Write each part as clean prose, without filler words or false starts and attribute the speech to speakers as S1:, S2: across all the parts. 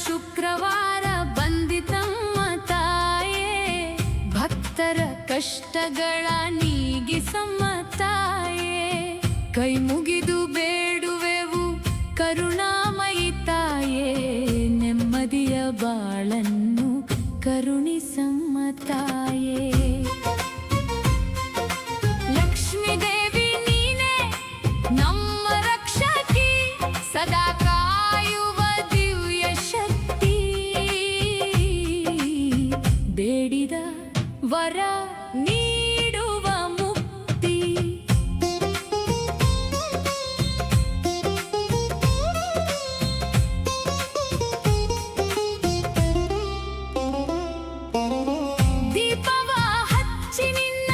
S1: ಶುಕ್ರವಾರ ಬಂದಿತಮ್ಮ ತಾಯೇ, ಭಕ್ತರ ಕಷ್ಟಗಳ ನೀಗಿಸಮ್ಮ ತಾಯೇ. ಕೈ ಮುಗಿದು ಬೇಡುವೆವು ಕರುಣಾಮಯಿ ತಾಯೇ, ನೆಮ್ಮದಿಯ ಬಾಳನ್ನು ಕರುಣಿಸಮ್ಮ ತಾಯೇ. ಲಕ್ಷ್ಮೀ ದೇವಿ ನೀನೇ ನಮ್ಮ ರಕ್ಷಕಿ, ಸದಾ ಕಾಯುವ ದಿವ್ಯ ಶಕ್ತಿ. ಬೇಡಿದ ವರ ನೀಡುವ ಮುಕ್ತಿ. ದೀಪವ ಹಚ್ಚಿ ನಿನ್ನ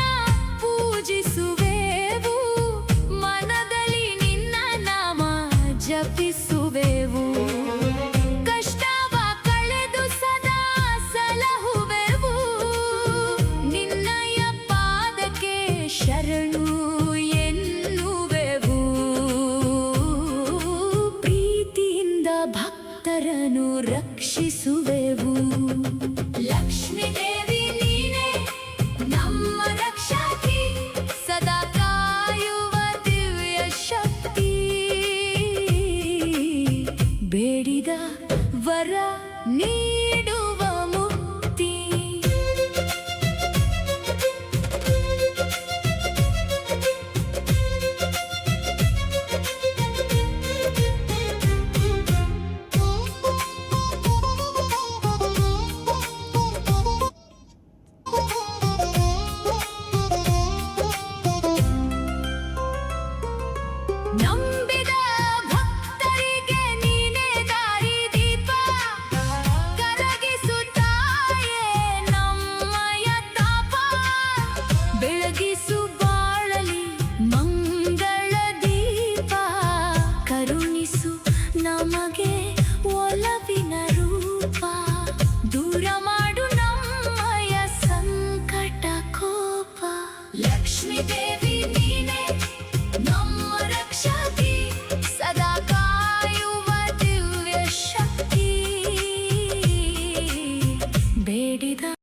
S1: ಪೂಜಿಸುವೆವು, ಮನದಲ್ಲಿ ನಿನ್ನ ನಾಮ ಜಪಿಸುವೆವು. ಕಷ್ಟವ ಕಳೆದು ಸದಾ ಸಲಹುವೆವು, ನಿನ್ನಯ ಪಾದಕ್ಕೆ ಶರಣು ಎನ್ನುವೆವು. ಪ್ರೀತಿಯಿಂದ ಭಕ್ತರನ್ನು ರಕ್ಷಿಸುವೆವು. ಲಕ್ಷ್ಮೀ ದೇವಿ ನೀನೇ ನಮ್ಮ ರಕ್ಷಕಿ, ಸದಾ ಕಾಯುವ ದಿವ್ಯ ಶಕ್ತಿ. ಬೇಡಿದ ವರ ನೀ